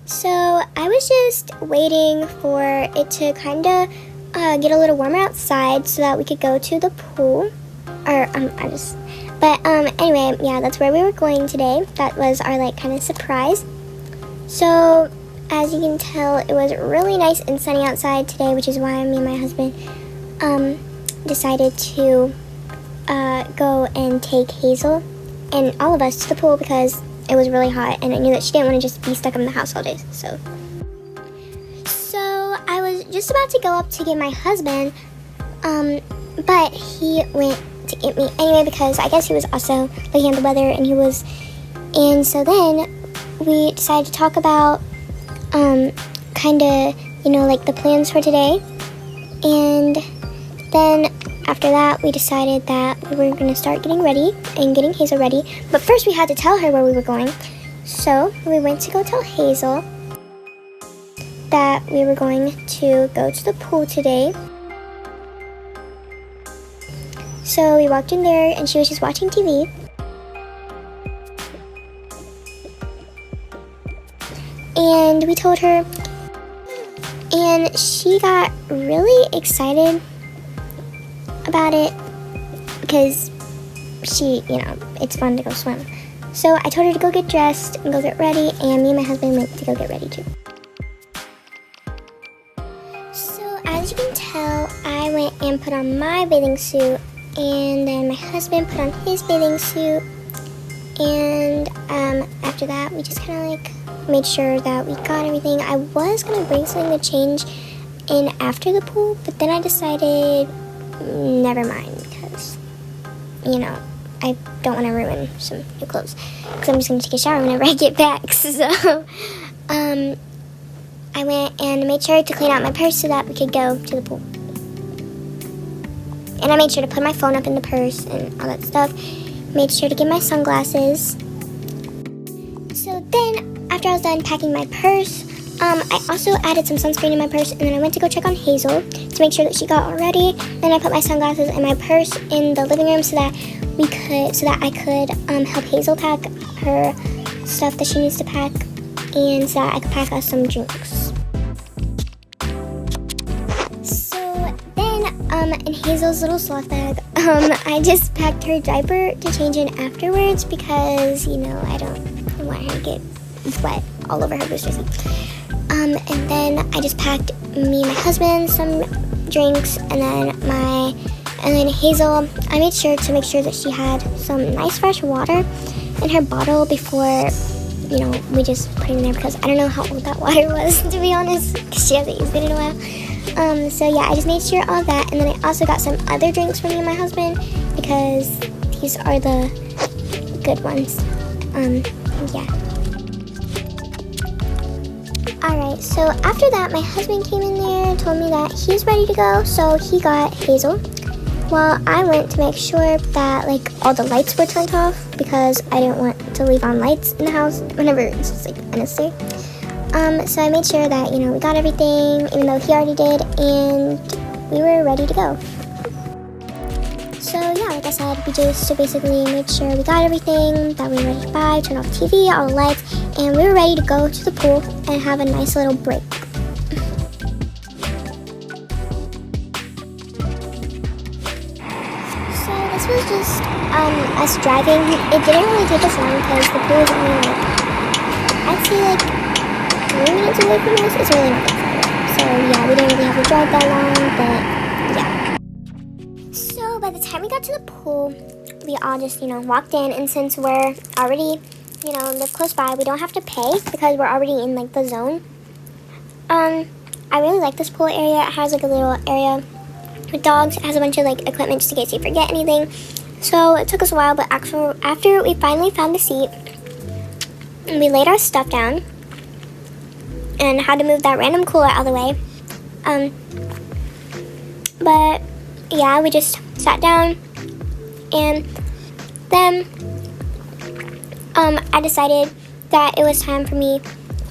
So I was just waiting for it to kind of get a little warmer outside so that we could go to the pool. Anyway, yeah, that's where we were going today. That was our like kind of surprise. So as you can tell, it was really nice and sunny outside today, which is why me and my husband decided to go and take Hazel and all of us to the pool because it was really hot, and I knew that she didn't want to just be stuck in the house all day. So I was just about to go up to get my husband, but he went to get me anyway because I guess he was also looking at the weather, and so then we decided to talk about kind of, like the plans for today, and then after that, we decided that we were going to start getting ready and getting Hazel ready. But first, we had to tell her where we were going. So we went to go tell Hazel that we were going to go to the pool today. So we walked in there, and she was just watching TV. And we told her, and she got really excited about it because it's fun to go swim. So I told her to go get dressed and go get ready, and me and my husband went to go get ready too. So as you can tell, I went and put on my bathing suit, and then my husband put on his bathing suit, and after that we just kind of like made sure that we got everything. I was going to bring something to change in after the pool, but then I decided never mind, because I don't want to ruin some new clothes because I'm just going to take a shower whenever I get back. So I went and made sure to clean out my purse so that we could go to the pool, and I made sure to put my phone up in the purse and all that stuff. Made sure to get my sunglasses. So then after I was done packing my purse, I also added some sunscreen in my purse, and then I went to go check on Hazel to make sure that she got all ready. Then I put my sunglasses and my purse in the living room so that I could help Hazel pack her stuff that she needs to pack, and so that I could pack us some drinks. So then in Hazel's little sloth bag, I just packed her diaper to change in afterwards because I don't want her to get wet all over her boosters. And then I just packed me and my husband some drinks, and then Hazel, I made sure that she had some nice fresh water in her bottle before, we just put it in there because I don't know how old that water was, to be honest, because she hasn't used it in a while. So yeah, I just made sure all that, and then I also got some other drinks for me and my husband because these are the good ones. Yeah. Alright, so after that, my husband came in there and told me that he's ready to go, so he got Hazel. While I went to make sure that, all the lights were turned off because I didn't want to leave on lights in the house whenever it's just, unnecessary. So I made sure that, we got everything, even though he already did, and we were ready to go. So yeah, like I said, we just basically made sure we got everything that we were ready to buy, turned off the TV, all the lights, and we were ready to go to the pool and have a nice little break. So this was just us driving. It didn't really take us long because the pool is only I'd say 3 minutes away from us. It's really not that far. So yeah, we didn't really have to drive that long, but yeah. So by the time we got to the pool, we all just, walked in, and since we're already, live close by, we don't have to pay because we're already in, the zone. I really like this pool area. It has, a little area with dogs. It has a bunch of, equipment just in case you forget anything. So it took us a while, but after we finally found a seat, we laid our stuff down and had to move that random cooler out of the way. But yeah, we just sat down, and then I decided that it was time for me.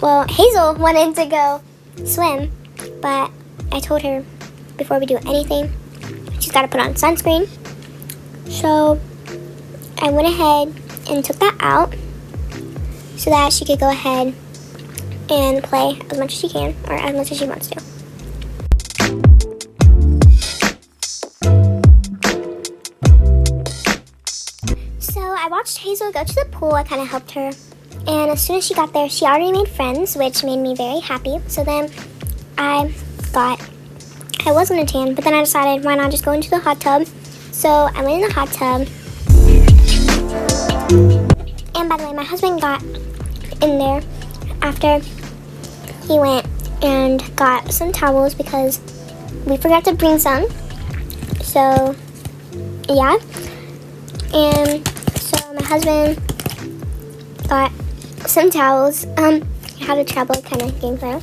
Well, Hazel wanted to go swim, but I told her before we do anything, she's got to put on sunscreen. So I went ahead and took that out so that she could go ahead and play as much as she can, or as much as she wants to. So I watched Hazel go to the pool. I kind of helped her. And as soon as she got there, she already made friends, which made me very happy. So then I was going to tan, but then I decided, why not just go into the hot tub? So I went in the hot tub. And by the way, my husband got in there after he went and got some towels because we forgot to bring some. So, yeah. And so my husband got some towels. How to travel kind of game style.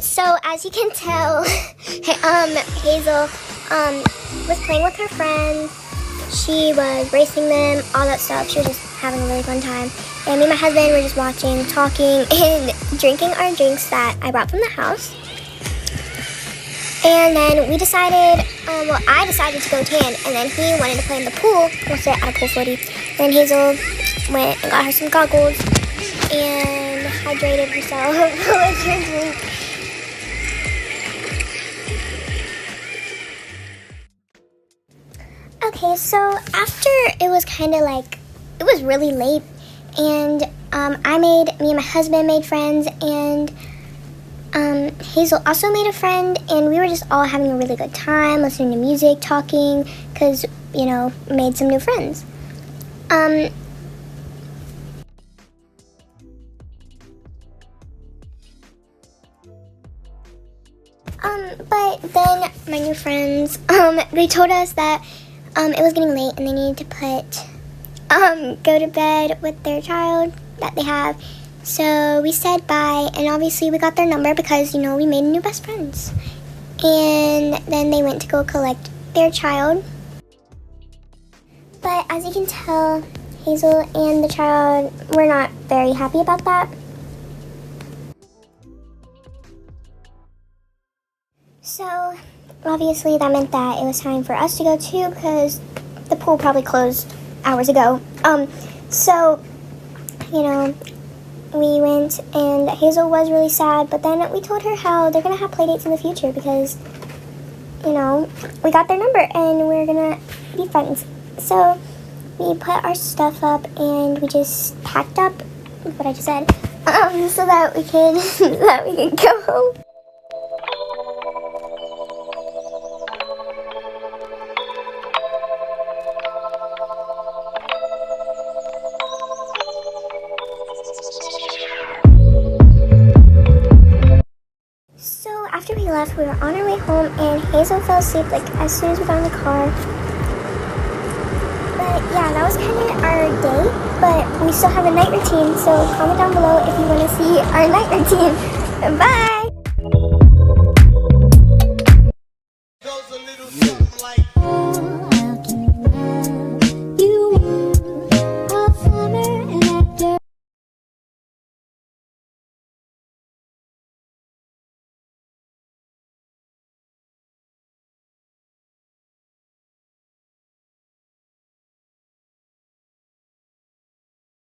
So as you can tell, Hazel was playing with her friends. She was racing them, all that stuff. She was just having a really fun time. And me and my husband were just watching, talking, and drinking our drinks that I brought from the house. And then we decided, I decided to go tan, and then he wanted to play in the pool. We'll sit at a pool floaty. Then Hazel went and got her some goggles and hydrated herself with her drink. Okay, so after it was kind of like, it was really late, and me and my husband made friends, and Hazel also made a friend, and we were just all having a really good time, listening to music, talking, because, you know, made some new friends. But then my new friends, they told us that it was getting late and they needed to go to bed with their child that they have. So we said bye, and obviously we got their number because, you know, we made new best friends. And then they went to go collect their child. But as you can tell, Hazel and the child were not very happy about that. So obviously that meant that it was time for us to go too, because the pool probably closed hours ago. So, you know, we went, and Hazel was really sad, but then we told her how they're going to have play dates in the future because, you know, we got their number and we're going to be friends. So we put our stuff up and we just packed up, what I just said, so that we could go home. After we left, we were on our way home, and Hazel fell asleep like as soon as we got in the car. But yeah, that was kind of our day, but we still have a night routine, so comment down below if you want to see our night routine. Bye!